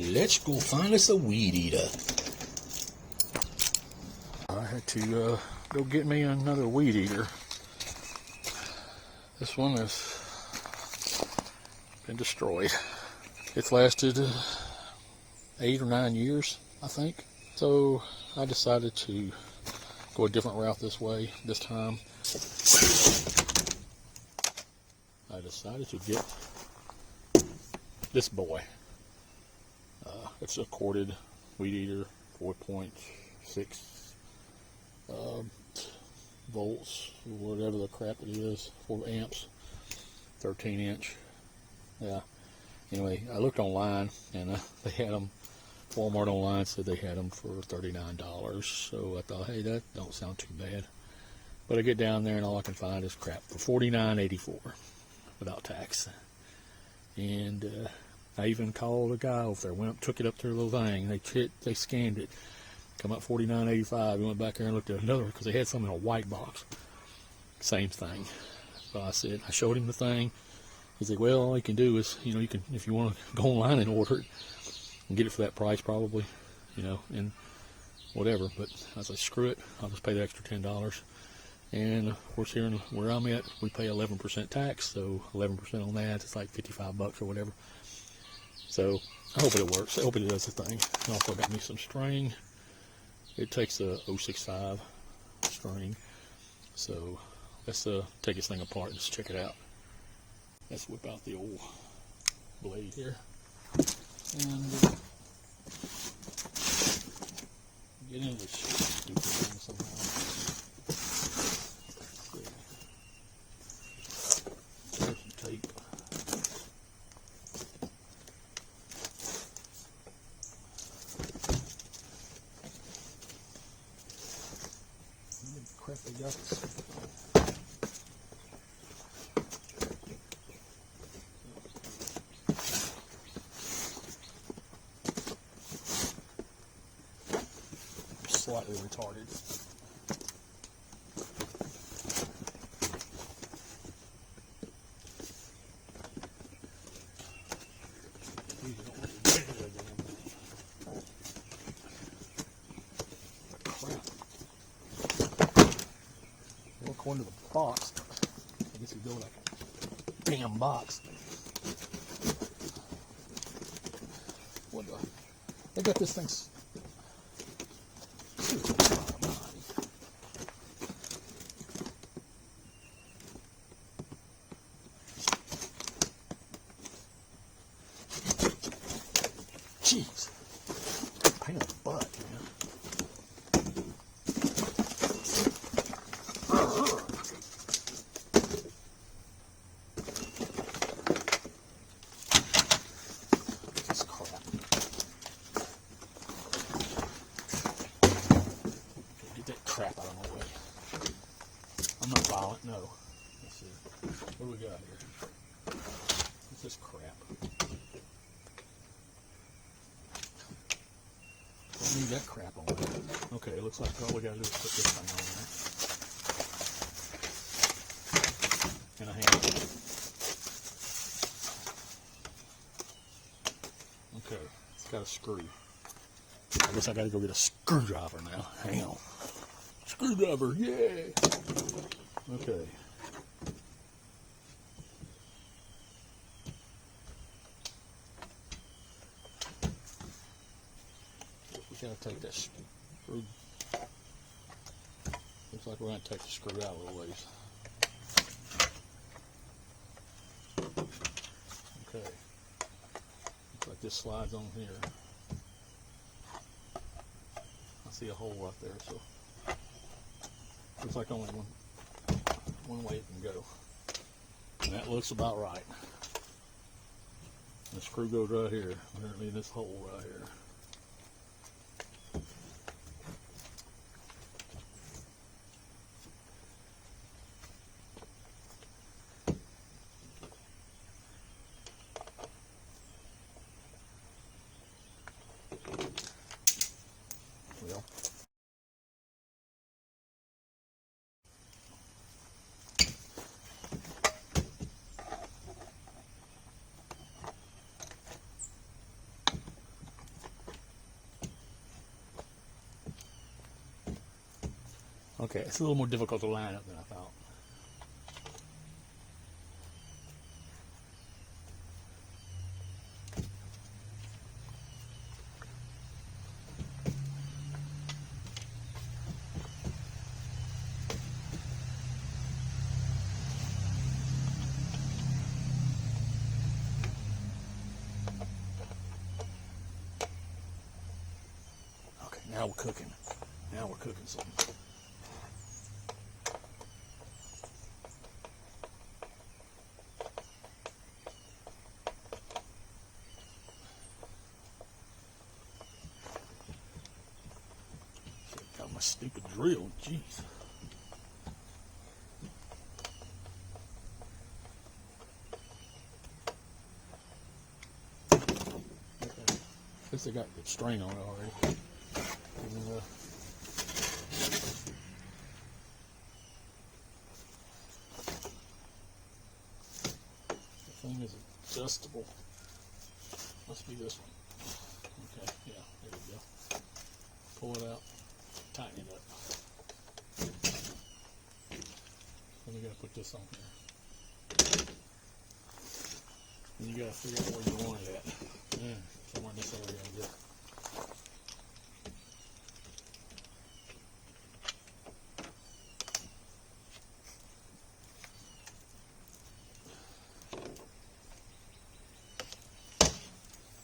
Let's go find us a weed eater. I had to go get me another weed eater. This one has been destroyed. It's lasted 8 or 9 years, I think. So I decided to go a different route this way this time. I decided to get this boy. It's a corded weed eater, 4.6 volts, whatever the crap it is, 4 amps, 13 inch. Yeah. Anyway, I looked online and they had them. Walmart online said they had them for $39. So I thought, hey, that don't sound too bad. But I get down there and all I can find is crap for $49.84 without tax. And I even called a guy over there. Went up, took it up to their little thing. They scanned it. Come up $49.85. We went back there and looked at another because they had some in a white box. Same thing. So I showed him the thing. He's like, well, all you can do is, you can, if you want to go online and order it and get it for that price probably, and whatever. But I was like, screw it. I'll just pay the extra $10. And of course, here where I'm at, we pay 11% tax. So 11% on that, it's like $55 or whatever. So I hope it works. I hope it does the thing. I also got me some string. It takes a 065 string. So let's take this thing apart and just check it out. Let's whip out the old blade here and get into this stupid thing somehow. There's some tape. Crap, they got this. Slightly retarded. Crap. Well, according to the box, I guess you go like a damn box. What the? They got this thing. Jeez, pain in the butt, man. This crap. Get that crap out of my way. I'm not violent, no. Let's see. What do we got here? What's this crap? Need that crap on there. Okay, it looks like all we gotta do is put this thing on there. And a handle. Okay, it's got a screw. I guess I gotta go get a screwdriver now. Hang on. Screwdriver, yay! Okay. Gotta take this screw. Looks like we're gonna take the screw out a little ways. Okay. Looks like this slides on here. I see a hole right there, so looks like only one way it can go. And that looks about right. The screw goes right here, apparently in this hole right here. Well, Okay, it's a little more difficult to line up than I thought. Okay, now we're cooking. Now we're cooking something. Got my stupid drill, jeez. Okay, I guess I got the string on it already. And, the thing is adjustable. Must be this one. Okay, yeah, there we go. Pull it out, tighten it up. Then you gotta put this on here. And you gotta figure out where you want it at. Yeah, somewhere in this area, I guess.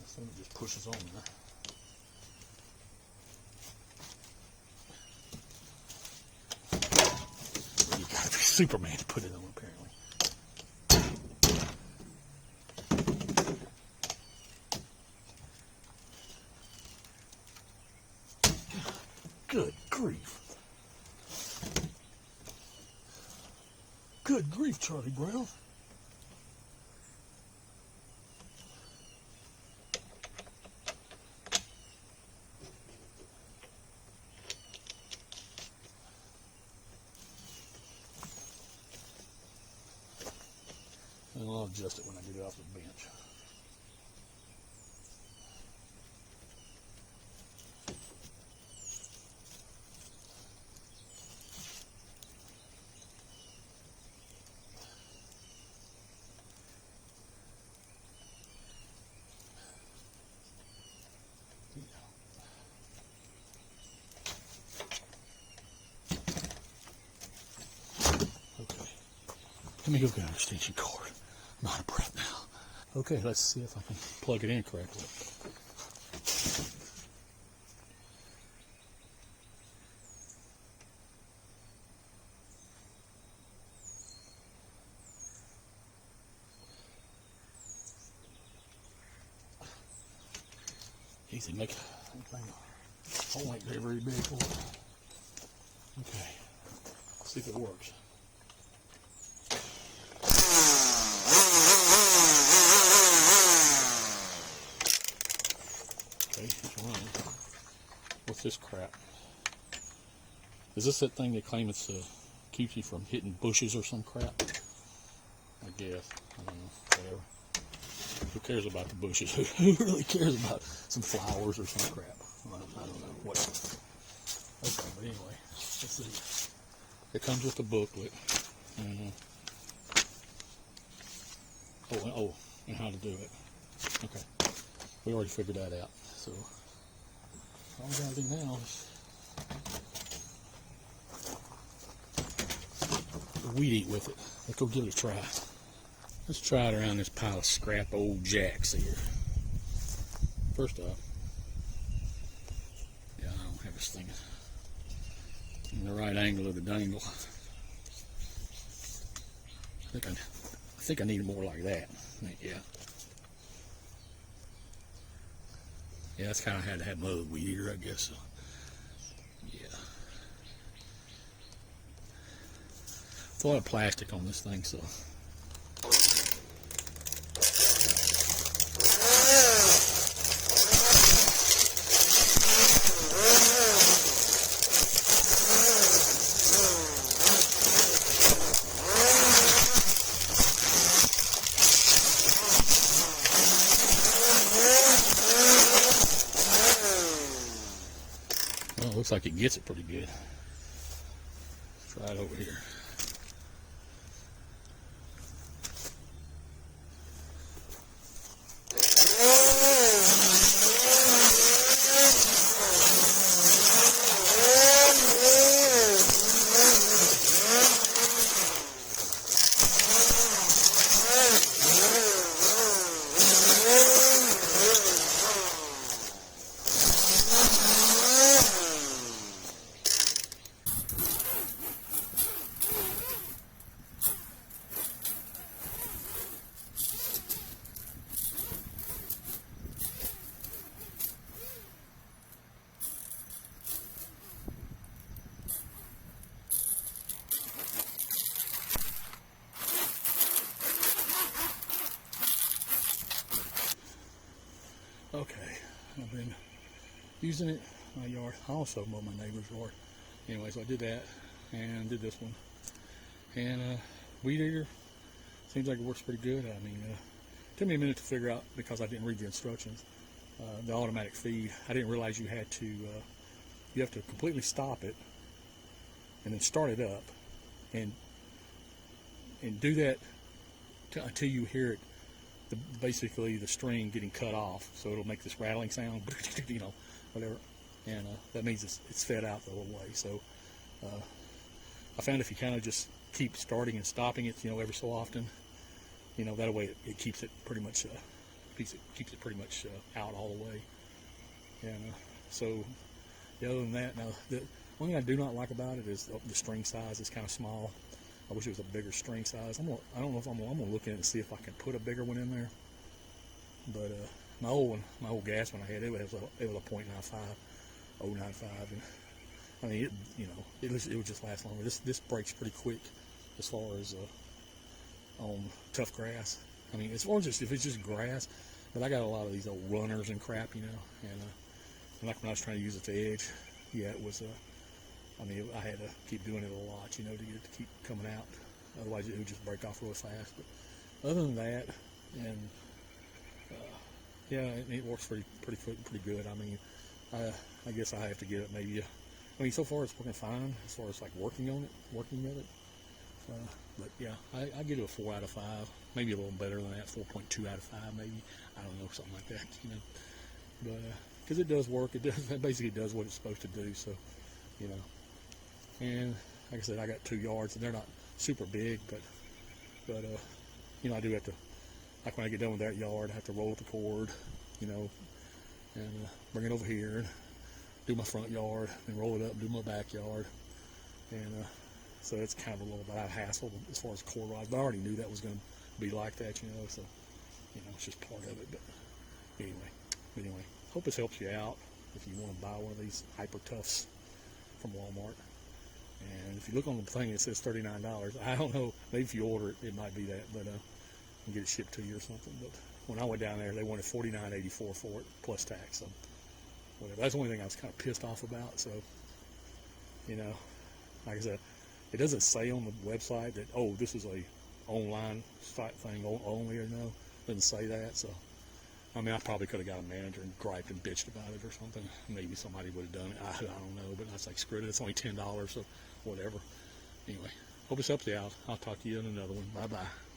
This thing just pushes on there. You gotta be Superman to put it on, apparently. Good grief. Good grief, Charlie Brown. And I'll adjust it when I get it off the bench. Let me go get an extension cord. I'm out of breath now. Okay, let's see if I can plug it in correctly. Easy, make a hole ain't very big for it. Okay, let's see if it works. What's this crap? Is this that thing they claim it's keeps you from hitting bushes or some crap? I guess. I don't know. Whatever. Who cares about the bushes? Who really cares about some flowers or some crap? I don't know. Whatever. Okay, but anyway, let's see. It comes with a booklet. Oh, and how to do it. Okay. We already figured that out. So all we gotta do now is weed eat with it. Let's go give it a try. Let's try it around this pile of scrap old jacks here. First off, yeah, I don't have this thing in the right angle of the dangle. I think I need more like that. Yeah. Yeah, that's kind of had to have my other weed eater, I guess. So, yeah. It's a lot of plastic on this thing, so. Well, it looks like it gets it pretty good. right over here. Okay, I've been using it in my yard. I also mow my neighbor's yard. Anyway, so I did that and did this one. And weed eater seems like it works pretty good. I mean, it took me a minute to figure out because I didn't read the instructions. The automatic feed, I didn't realize you had to, you have to completely stop it and then start it up and do that until you hear it. Basically the string getting cut off, so it'll make this rattling sound, you know, whatever, and that means it's fed out the whole way. So I found if you kind of just keep starting and stopping it, you know, every so often, you know, that way it keeps it pretty much keeps it pretty much out all the way. And so yeah, other than that, now the one thing I do not like about it is the string size is kind of small. I wish it was a bigger string size. I don't know if I'm gonna look at it and see if I can put a bigger one in there. But my old gas one I had, it was a .95, 0.95, and I mean it would just last longer. This breaks pretty quick as far as on tough grass. I mean, as far as if it's just grass, but I got a lot of these old runners and crap, you know, and like when I was trying to use it to edge, yeah, it was I mean, I had to keep doing it a lot, you know, to get it to keep coming out. Otherwise, it would just break off real fast. But other than that, and yeah, it works pretty good. I mean, I guess I have to give it maybe. I mean, so far it's working fine as far as like working with it. But yeah, I give it a 4 out of 5, maybe a little better than that, 4.2 out of 5, maybe. I don't know, something like that, you know. But because it does work, it basically does what it's supposed to do. So, you know. And like I said, I got 2 yards, and they're not super big, but you know, I do have to, like when I get done with that yard, I have to roll with the cord, you know, and bring it over here and do my front yard, and roll it up, do my backyard, and so it's kind of a little bit of a hassle as far as cord rods. But I already knew that was going to be like that, you know, so you know, it's just part of it. But anyway, hope this helps you out if you want to buy one of these Hyper Toughs from Walmart. And if you look on the thing, it says $39. I don't know, maybe if you order it, it might be that, but and get it shipped to you or something. But when I went down there, they wanted $49.84 for it plus tax. So whatever. That's the only thing I was kind of pissed off about. So, you know, like I said, it doesn't say on the website that, oh, this is a online site thing only, or no, it doesn't say that. So I mean, I probably could have got a manager and griped and bitched about it or something. Maybe somebody would have done it. I don't know, but I was like, screw it, it's only $10, so whatever. Anyway, hope this helps you out. I'll talk to you in another one. Bye-bye.